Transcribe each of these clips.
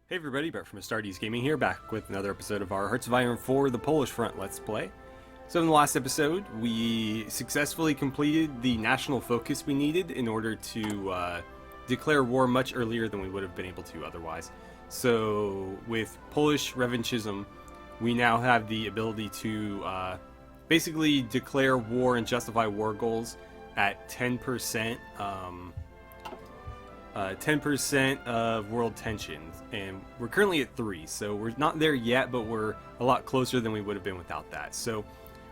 Hey everybody, Brett from AstartesGaming here, back with another episode of our Hearts of Iron 4 The Polish Front Let's Play. So in the last episode, we successfully completed the national focus we needed in order to declare war much earlier than we would have been able to otherwise. So with Polish revanchism, we now have the ability to basically declare war and justify war goals at 10%. 10% of world tensions, and we're currently at 3, so we're not there yet, but we're a lot closer than we would have been without that. So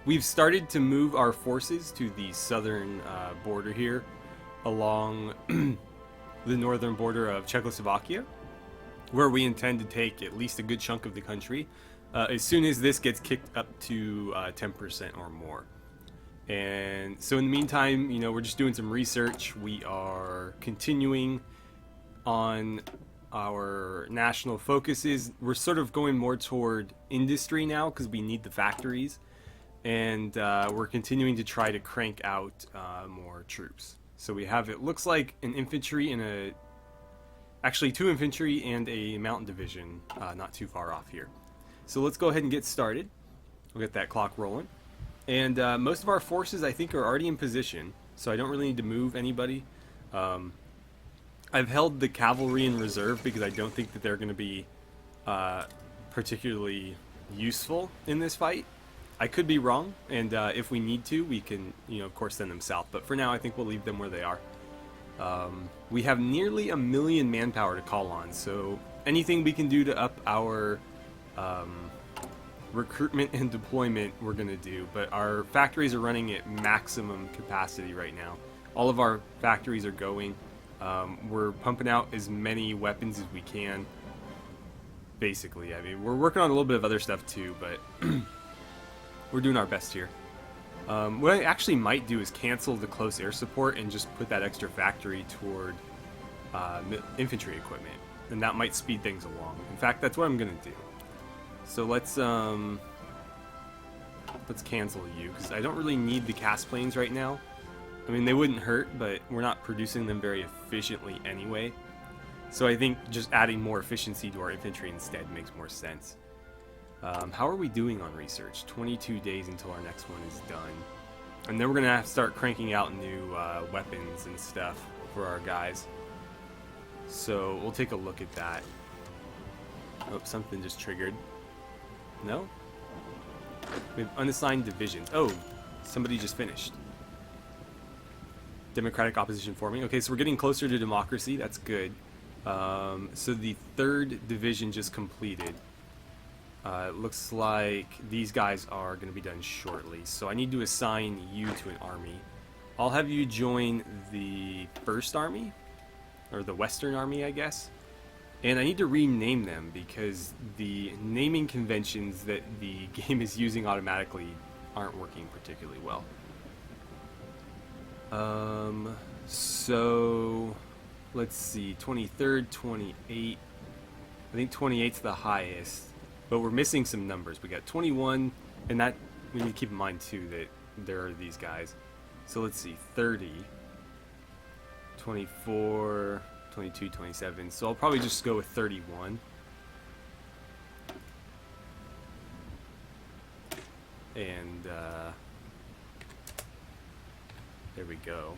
we've started to move our forces to the southern border here, along the northern border of Czechoslovakia, where we intend to take at least a good chunk of the country as soon as this gets kicked up to 10% or more. And so in the meantime, you know, we're just doing some research. We are continuing on our national focuses. We're sort of going more toward industry now because we need the factories. And we're continuing to try to crank out more troops. So we have, it looks like, an infantry and actually 2 infantry and a mountain division not too far off here. So let's go ahead and get started. We'll get that clock rolling. And most of our forces, I think, are already in position, so I don't really need to move anybody. I've held the cavalry in reserve because I don't think that they're going to be particularly useful in this fight. I could be wrong, and if we need to, we can, you know, of course, send them south. But for now, I think we'll leave them where they are. We have nearly 1 million manpower to call on, so anything we can do to up our recruitment and deployment we're going to do, but our factories are running at maximum capacity right now. All of our factories are going. We're pumping out as many weapons as we can, basically. I mean, we're working on a little bit of other stuff too, but we're doing our best here. What I actually might do is cancel the close air support and just put that extra factory toward infantry equipment, and that might speed things along. In fact, that's what I'm going to do. So let's cancel you, because I don't really need the cast planes right now. I mean, they wouldn't hurt, but we're not producing them very efficiently anyway. So I think just adding more efficiency to our infantry instead makes more sense. How are we doing on research? 22 days until our next one is done. And then we're going to have to start cranking out new weapons and stuff for our guys. So we'll take a look at that. Oh, something just triggered. No? We have unassigned divisions. Oh, somebody just finished. Democratic opposition forming. Okay, so we're getting closer to democracy. That's good. So the 3rd division just completed. It looks like these guys are going to be done shortly. So I need to assign you to an army. I'll have you join the 1st Army, or the Western Army, I guess. And I need to rename them because the naming conventions that the game is using automatically aren't working particularly well. So let's see, 23rd, 28. I think 28's the highest, but we're missing some numbers. We got 21, and that we need to keep in mind too that there are these guys. So let's see, 30, 24. 22, 27, so I'll probably just go with 31. And there we go.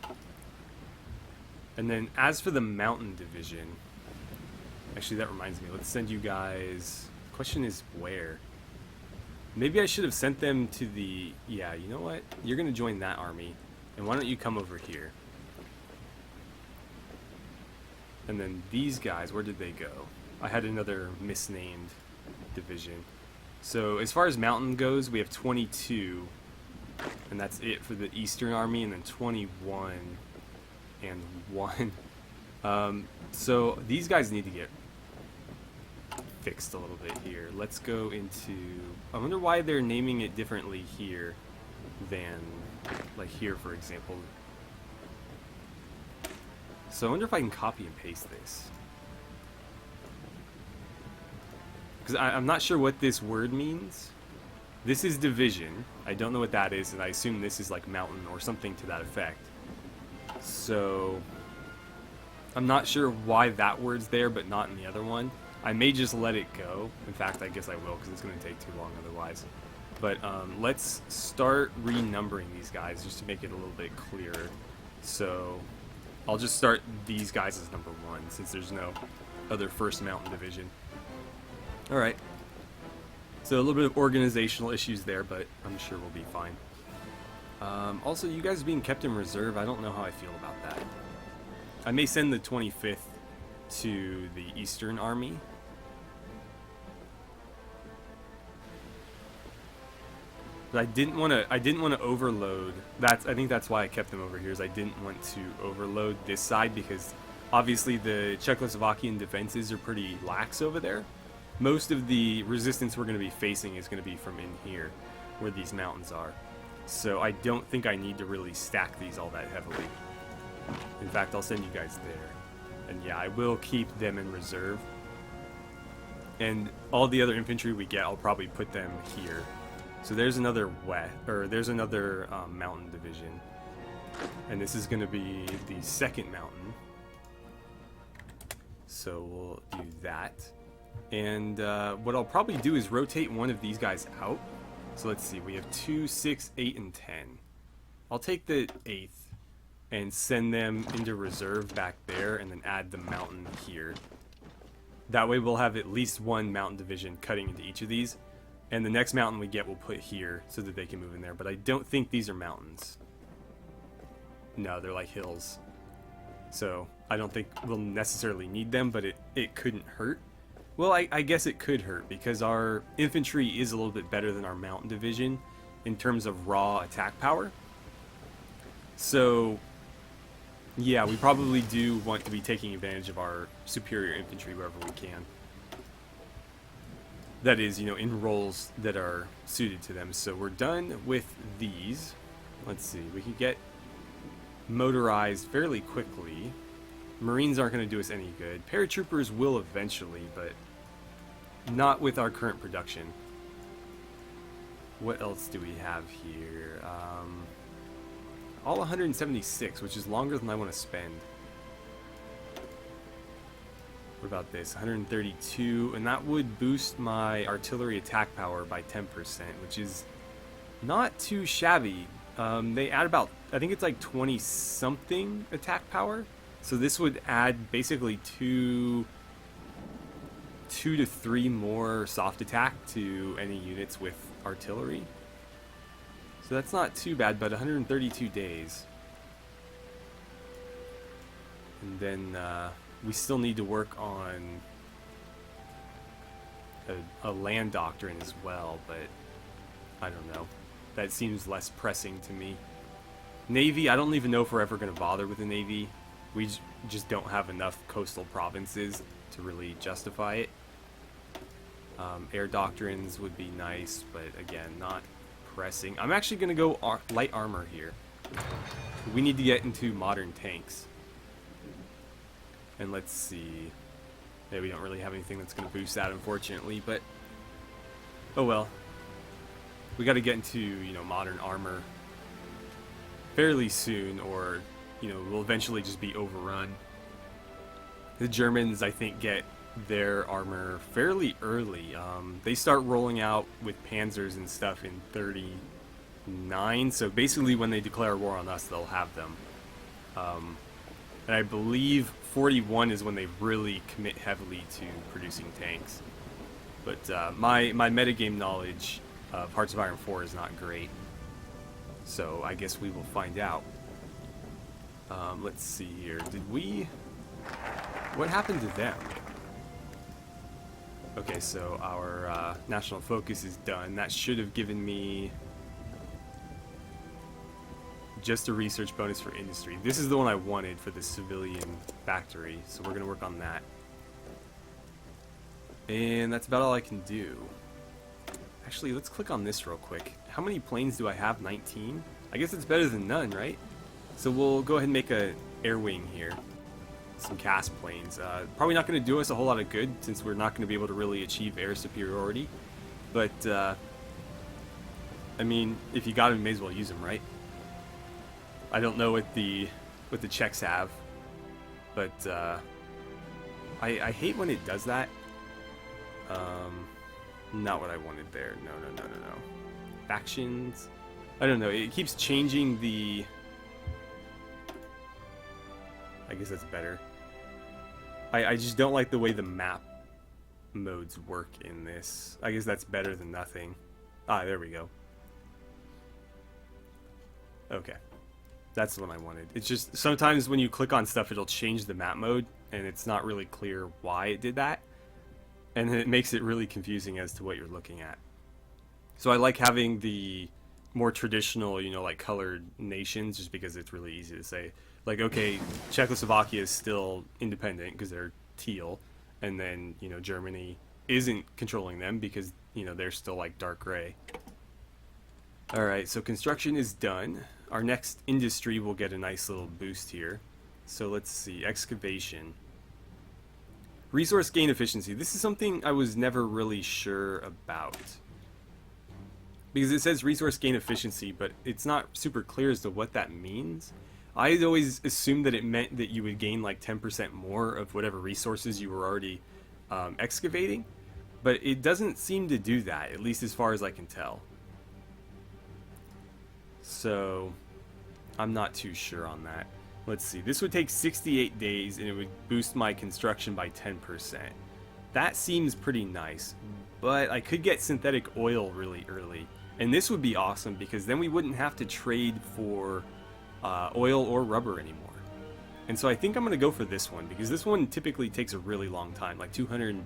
And then as for the mountain division, actually that reminds me, let's send you guys, the question is where? Maybe I should have sent them to the, yeah, you know what? You're gonna join that army, and why don't you come over here? And then these guys, where did they go? I had another misnamed division. So as far as mountain goes, we have 22, and that's it for the Eastern Army, and then 21 and 1. So these guys need to get fixed a little bit here. Let's go into, I wonder why they're naming it differently here than like here, for example. So I wonder if I can copy and paste this. Because I'm not sure what this word means. This is division. I don't know what that is, and I assume this is like mountain or something to that effect. So I'm not sure why that word's there, but not in the other one. I may just let it go. In fact, I guess I will because it's going to take too long otherwise. But let's start renumbering these guys just to make it a little bit clearer. So I'll just start these guys as number 1 since there's no other 1st Mountain Division. Alright. So a little bit of organizational issues there, but I'm sure we'll be fine. Also, you guys being kept in reserve, I don't know how I feel about that. I may send the 25th to the Eastern Army. But I didn't want to overload. I think that's why I kept them over here. Is I didn't want to overload this side because obviously the Czechoslovakian defenses are pretty lax over there. Most of the resistance we're going to be facing is going to be from in here, where these mountains are. So I don't think I need to really stack these all that heavily. In fact, I'll send you guys there. And yeah, I will keep them in reserve. And all the other infantry we get, I'll probably put them here. So there's another mountain division. And this is going to be the 2nd mountain. So we'll do that. And what I'll probably do is rotate one of these guys out. So let's see, we have 2, 6, 8, and 10. I'll take the 8th and send them into reserve back there and then add the mountain here. That way we'll have at least 1 mountain division cutting into each of these. And the next mountain we get we'll put here so that they can move in there. But I don't think these are mountains. No, they're like hills. So I don't think we'll necessarily need them, but it couldn't hurt. Well, I guess it could hurt because our infantry is a little bit better than our mountain division in terms of raw attack power. So, yeah, we probably do want to be taking advantage of our superior infantry wherever we can. That is, you know, in roles that are suited to them. So we're done with these. Let's see, we can get motorized fairly quickly. Marines aren't going to do us any good. Paratroopers will eventually, but not with our current production. What else do we have here? All 176, which is longer than I want to spend. What about this? 132, and that would boost my artillery attack power by 10%, which is not too shabby. They add about, I think it's like 20-something attack power. So this would add basically 2 to 3 more soft attack to any units with artillery. So that's not too bad, but 132 days. And then we still need to work on a land doctrine as well, but I don't know. That seems less pressing to me. Navy, I don't even know if we're ever going to bother with the Navy. We just don't have enough coastal provinces to really justify it. Air doctrines would be nice, but again, not pressing. I'm actually going to go light armor here. We need to get into modern tanks. And let's see. Yeah, we don't really have anything that's going to boost that, unfortunately, but oh well. We got to get into, you know, modern armor fairly soon, or, you know, we'll eventually just be overrun. The Germans, I think, get their armor fairly early. They start rolling out with panzers and stuff in 39, so basically when they declare war on us, they'll have them. And I believe 41 is when they really commit heavily to producing tanks. But my metagame knowledge of Hearts of Iron 4 is not great, so I guess we will find out. Let's see here. What happened to them? Okay, so our national focus is done. That should have given me just a research bonus for industry. This is the one I wanted for the civilian factory, so we're going to work on that. And that's about all I can do. Actually, let's click on this real quick. How many planes do I have? 19? I guess it's better than none, right? So we'll go ahead and make a air wing here. Some cast planes. Probably not going to do us a whole lot of good since we're not going to be able to really achieve air superiority. But, I mean, if you got them, you may as well use them, right? I don't know what the Czechs have, but I hate when it does that. Not what I wanted there. No. Factions. I don't know. It keeps changing the... I guess that's better. I just don't like the way the map modes work in this. I guess that's better than nothing. Ah, there we go. Okay. That's the one I wanted. It's just sometimes when you click on stuff, it'll change the map mode, and it's not really clear why it did that. And it makes it really confusing as to what you're looking at. So I like having the more traditional, you know, like colored nations, just because it's really easy to say. Like, okay, Czechoslovakia is still independent because they're teal, and then, you know, Germany isn't controlling them because, you know, they're still like dark gray. Alright, so construction is done. Our next industry will get a nice little boost here. So let's see, excavation. Resource gain efficiency. This is something I was never really sure about. Because it says resource gain efficiency, but it's not super clear as to what that means. I always assumed that it meant that you would gain like 10% more of whatever resources you were already excavating. But it doesn't seem to do that, at least as far as I can tell. So, I'm not too sure on that. Let's see, this would take 68 days and it would boost my construction by 10%. That seems pretty nice, but I could get synthetic oil really early. And this would be awesome because then we wouldn't have to trade for oil or rubber anymore. And so I think I'm going to go for this one because this one typically takes a really long time, like 200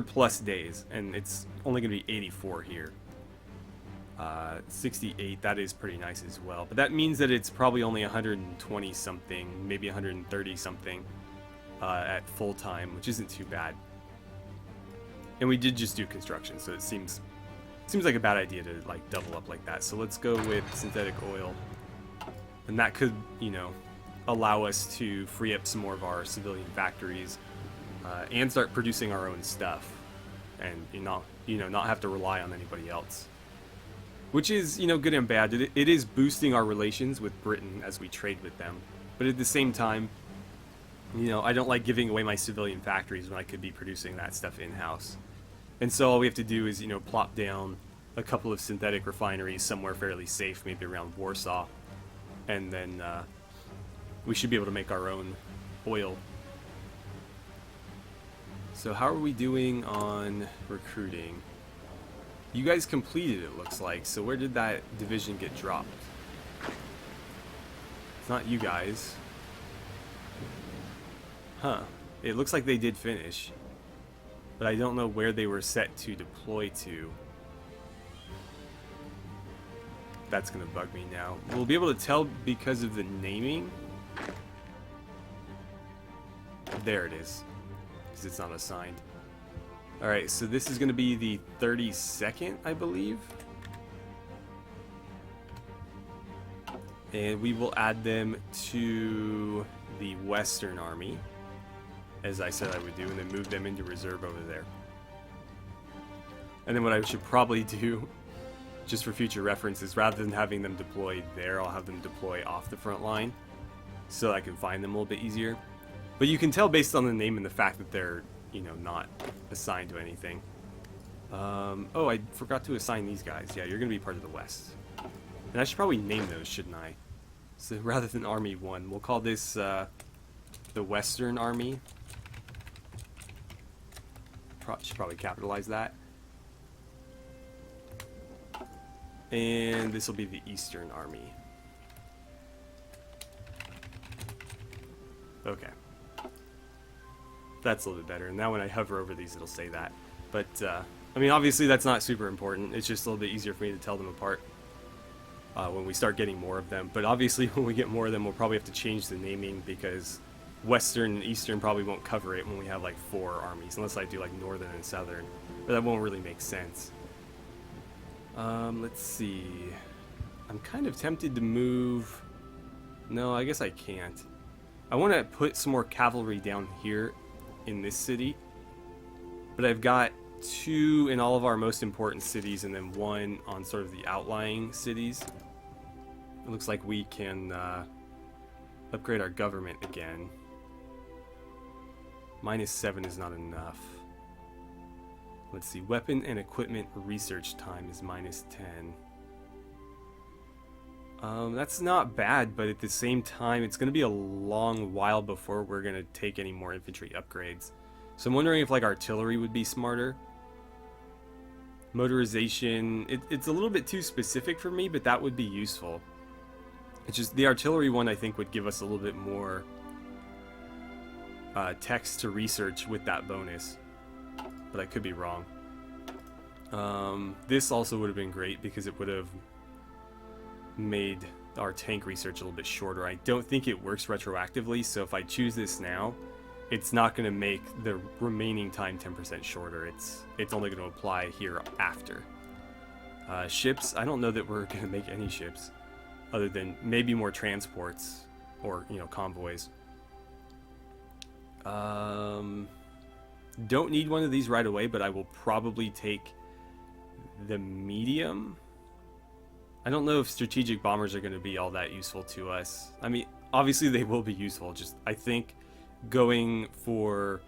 plus days, and it's only going to be 84 here. 68, that is pretty nice as well, but that means that it's probably only 120 something, maybe 130 something at full time, which isn't too bad. And we did just do construction, so it seems like a bad idea to like double up like that. So let's go with synthetic oil, and that could, you know, allow us to free up some more of our civilian factories and start producing our own stuff, and not have to rely on anybody else. Which is, you know, good and bad. It is boosting our relations with Britain as we trade with them. But at the same time, you know, I don't like giving away my civilian factories when I could be producing that stuff in-house. And so all we have to do is, you know, plop down a couple of synthetic refineries somewhere fairly safe, maybe around Warsaw. And then we should be able to make our own oil. So how are we doing on recruiting? You guys completed, it looks like, so where did that division get dropped? It's not you guys. Huh. It looks like they did finish. But I don't know where they were set to deploy to. That's gonna bug me now. We'll be able to tell because of the naming. There it is. Because it's not assigned. Alright, so this is going to be the 32nd, I believe. And we will add them to the Western Army, as I said I would do, and then move them into reserve over there. And then what I should probably do, just for future reference, is rather than having them deploy there, I'll have them deploy off the front line, so I can find them a little bit easier. But you can tell based on the name and the fact that they're, you know, not assigned to anything. Oh, I forgot to assign these guys. Yeah, you're going to be part of the West. And I should probably name those, shouldn't I? So rather than Army 1, we'll call this the Western Army. Should probably capitalize that. And this will be the Eastern Army. Okay. That's a little bit better, and now when I hover over these it'll say that. But I mean, obviously that's not super important. It's just a little bit easier for me to tell them apart when we start getting more of them. But obviously when we get more of them, we'll probably have to change the naming because Western and Eastern probably won't cover it when we have like 4 armies, unless I do like Northern and Southern. But that won't really make sense. Let's see. I'm kind of tempted to move. No, I guess I can't. I want to put some more cavalry down here in this city, but I've got 2 in all of our most important cities and then 1 on sort of the outlying cities. It looks like we can upgrade our government again. -7 is not enough. Let's see, weapon and equipment research time is -10. That's not bad, but at the same time, it's going to be a long while before we're going to take any more infantry upgrades. So I'm wondering if like artillery would be smarter. Motorization, it's a little bit too specific for me, but that would be useful. It's just the artillery one I think would give us a little bit more text to research with that bonus, but I could be wrong. This also would have been great because it would have made our tank research a little bit shorter. I don't think it works retroactively, so if I choose this now, it's not going to make the remaining time 10% shorter. It's only going to apply here after. Ships, I don't know that we're going to make any ships other than maybe more transports or, you know, convoys. Don't need one of these right away, but I will probably take the medium. I don't know if strategic bombers are going to be all that useful to us. I mean, obviously they will be useful, just I think going for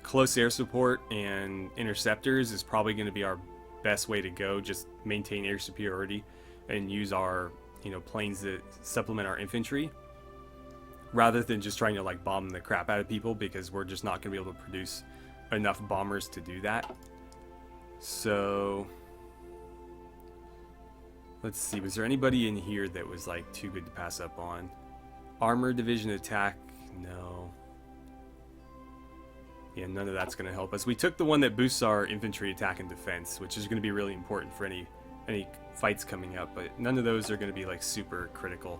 close air support and interceptors is probably going to be our best way to go. Just maintain air superiority and use our, you know, planes that supplement our infantry, rather than just trying to like bomb the crap out of people, because we're just not going to be able to produce enough bombers to do that. So let's see, was there anybody in here that was like too good to pass up on? Armor division attack, no. Yeah, none of that's going to help us. We took the one that boosts our infantry attack and defense, which is going to be really important for any fights coming up, but none of those are going to be like super critical.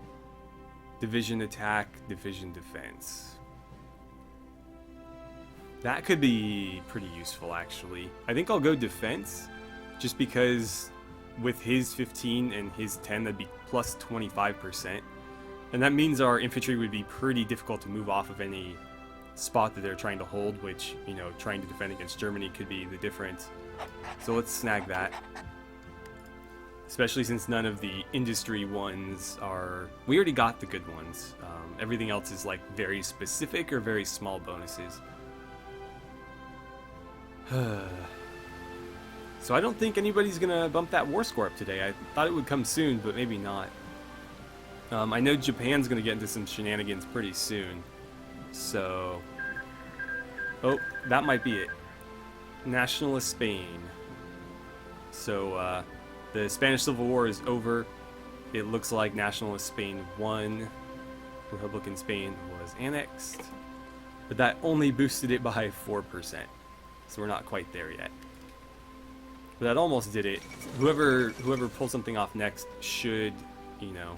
Division attack, division defense. That could be pretty useful, actually. I think I'll go defense, just because with his 15 and his 10, that'd be plus 25%. And that means our infantry would be pretty difficult to move off of any spot that they're trying to hold, which, you know, trying to defend against Germany could be the difference. So let's snag that. Especially since none of the industry ones are... We already got the good ones. Everything else is like very specific or very small bonuses. So I don't think anybody's gonna bump that war score up today. I thought it would come soon, but maybe not. I know Japan's gonna get into some shenanigans pretty soon. So... Oh, that might be it. Nationalist Spain. So, the Spanish Civil War is over. It looks like Nationalist Spain won. Republican Spain was annexed. But that only boosted it by 4%. So we're not quite there yet. But that almost did it. Whoever pulls something off next should, you know,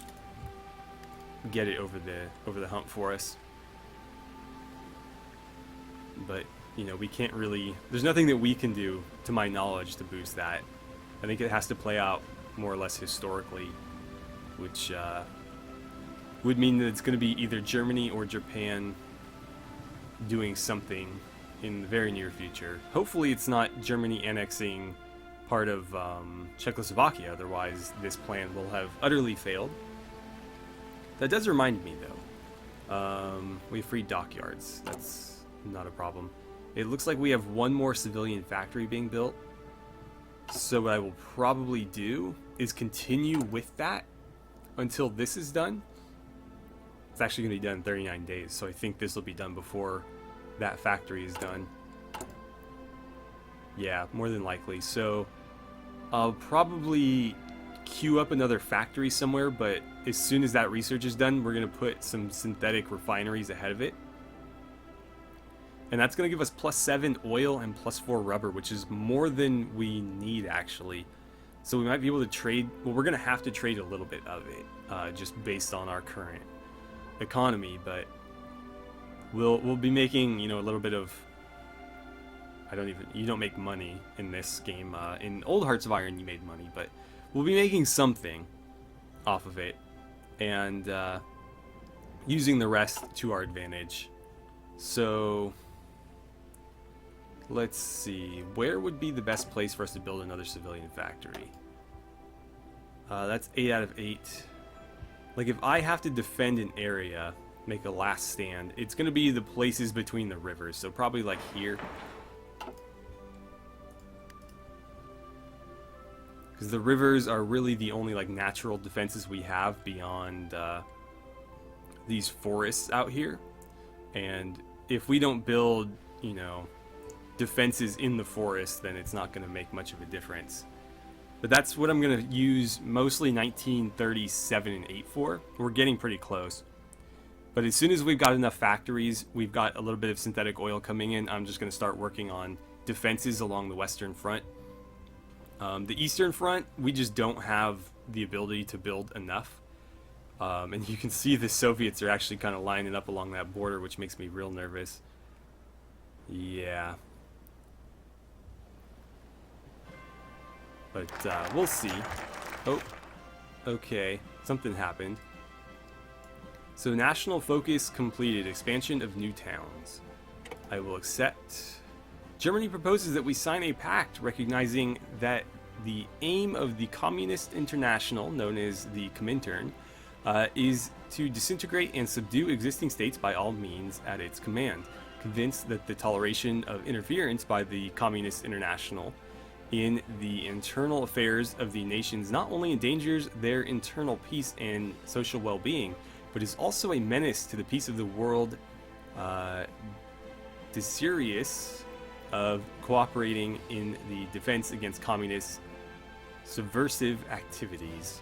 get it over the hump for us. But, you know, we can't really... There's nothing that we can do, to my knowledge, to boost that. I think it has to play out more or less historically, which would mean that it's going to be either Germany or Japan doing something in the very near future. Hopefully it's not Germany annexing part of Czechoslovakia, otherwise this plan will have utterly failed. That does remind me, though. We have free dockyards. That's not a problem. It looks like we have one more civilian factory being built. So what I will probably do is continue with that until this is done. It's actually going to be done in 39 days, so I think this will be done before that factory is done. Yeah, more than likely. So I'll probably queue up another factory somewhere, but as soon as that research is done, we're going to put some synthetic refineries ahead of it. And that's going to give us +7 oil and +4 rubber, which is more than we need, actually. So we might be able to trade... Well, we're going to have to trade a little bit of it, just based on our current economy. But we'll be making, you know, a little bit of... You don't make money in this game. In Old Hearts of Iron, you made money, but we'll be making something off of it. And using the rest to our advantage. So... Let's see, where would be the best place for us to build another civilian factory? That's 8 out of 8. Like, if I have to defend an area, make a last stand, it's going to be the places between the rivers, so probably like here. because the rivers are really the only like natural defenses we have beyond these forests out here. And if we don't build, you know, defenses in the forest, then it's not going to make much of a difference. But that's what I'm going to use mostly 1937 and 8 for. We're getting pretty close. But as soon as we've got enough factories, we've got a little bit of synthetic oil coming in, I'm just going to start working on defenses along the western front. The eastern front, we just don't have the ability to build enough. And you can see the Soviets are actually kind of lining up along that border, which makes me real nervous. Yeah. But we'll see. Oh, okay. Something happened. So national focus completed. Expansion of new towns. I will accept. Germany proposes that we sign a pact recognizing that the aim of the Communist International, known as the Comintern, is to disintegrate and subdue existing states by all means at its command. Convinced that the toleration of interference by the Communist International in the internal affairs of the nations not only endangers their internal peace and social well-being, but is also a menace to the peace of the world, desirous of cooperating in the defense against communist subversive activities.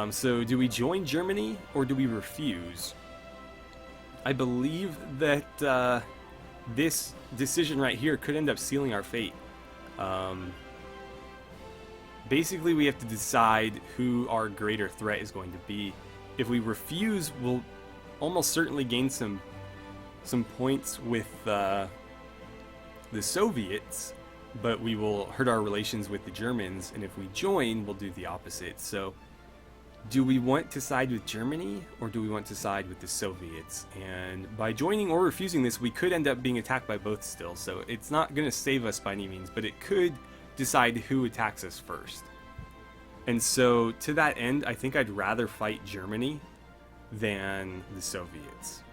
So do we join Germany or do we refuse? I believe that this decision right here could end up sealing our fate. Basically, we have to decide who our greater threat is going to be. If we refuse, we'll almost certainly gain some points with the Soviets, but we will hurt our relations with the Germans. And if we join, we'll do the opposite. So, do we want to side with Germany or do we want to side with the Soviets? And by joining or refusing this, we could end up being attacked by both still. So it's not going to save us by any means, but it could decide who attacks us first. And so to that end, I think I'd rather fight Germany than the Soviets.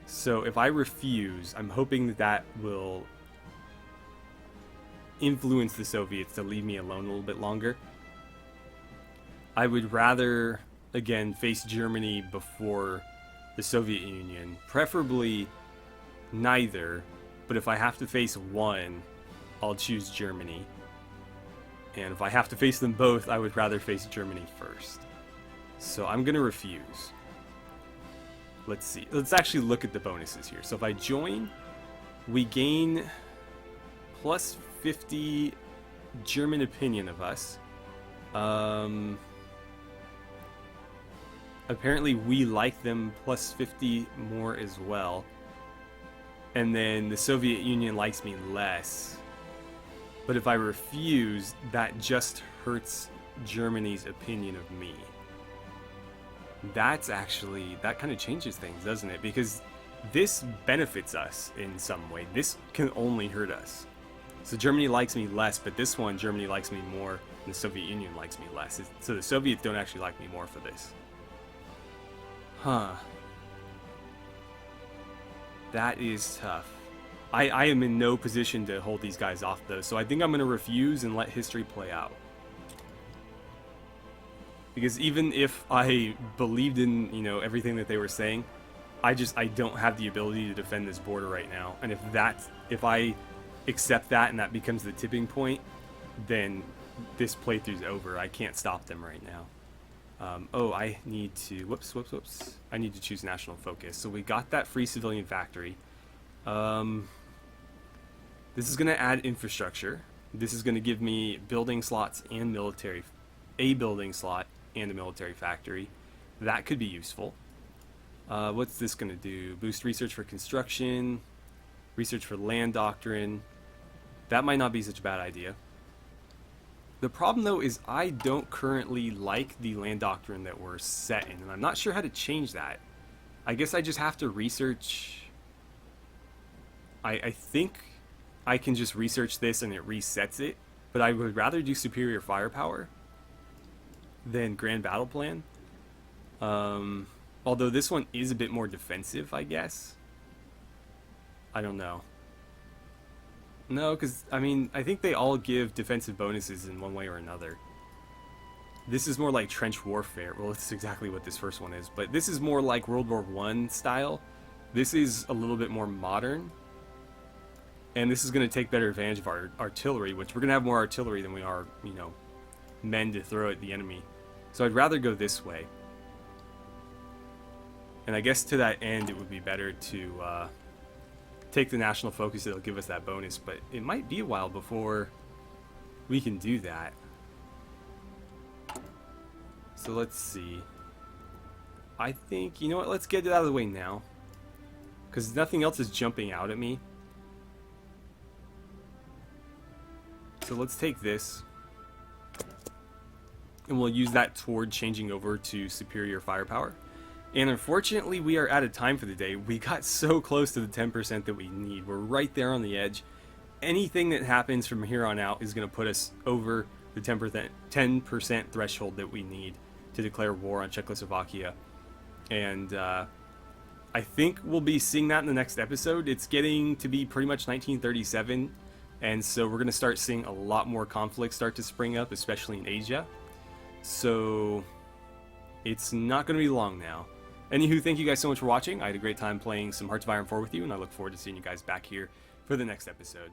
So if I refuse, I'm hoping that that will influence the Soviets to leave me alone a little bit longer. I would rather, again, face Germany before the Soviet Union. Preferably neither, but if I have to face one, I'll choose Germany. And if I have to face them both, I would rather face Germany first. So I'm going to refuse. Let's see. Let's actually look at the bonuses here. So if I join, we gain plus 50 German opinion of us. Apparently we like them plus 50 more as well. And then the Soviet Union likes me less. But if I refuse, that just hurts Germany's opinion of me. That kind of changes things, doesn't it? Because this benefits us in some way. This can only hurt us. So Germany likes me less, but this one, Germany likes me more, and the Soviet Union likes me less. So the Soviets don't actually like me more for this. Huh. That is tough. I am in no position to hold these guys off, though, so I think I'm going to refuse and let history play out. Because even if I believed in, you know, everything that they were saying, I don't have the ability to defend this border right now. And if I accept that and that becomes the tipping point, then this playthrough's over. I can't stop them right now. Oh, I need to... Whoops. I need to choose national focus. So we got that free civilian factory. This is going to add infrastructure. This is going to give me building slots and military... A building slot and a military factory. That could be useful. What's this going to do? Boost research for construction. Research for land doctrine. That might not be such a bad idea. The problem, though, is I don't currently like the land doctrine that we're set in, and I'm not sure how to change that. I guess I just have to research... I think I can just research this and it resets it, but I would rather do superior firepower than grand battle plan. Although this one is a bit more defensive, I guess. I don't know. No, because, I mean, I think they all give defensive bonuses in one way or another. This is more like trench warfare. Well, it's exactly what this first one is. But this is more like World War I style. This is a little bit more modern. And this is going to take better advantage of our artillery, which we're going to have more artillery than we are, you know, men to throw at the enemy. So I'd rather go this way. And I guess to that end, it would be better to take the national focus. It'll give us that bonus, but it might be a while before we can do that. So let's see. I think, you know what, let's get it out of the way now, because nothing else is jumping out at me. So let's take this, and we'll use that toward changing over to superior firepower. And unfortunately, we are out of time for the day. We got so close to the 10% that we need. We're right there on the edge. Anything that happens from here on out is going to put us over the 10% threshold that we need to declare war on Czechoslovakia. And I think we'll be seeing that in the next episode. It's getting to be pretty much 1937. And so we're going to start seeing a lot more conflicts start to spring up, especially in Asia. So it's not going to be long now. Anywho, thank you guys so much for watching. I had a great time playing some Hearts of Iron 4 with you, and I look forward to seeing you guys back here for the next episode.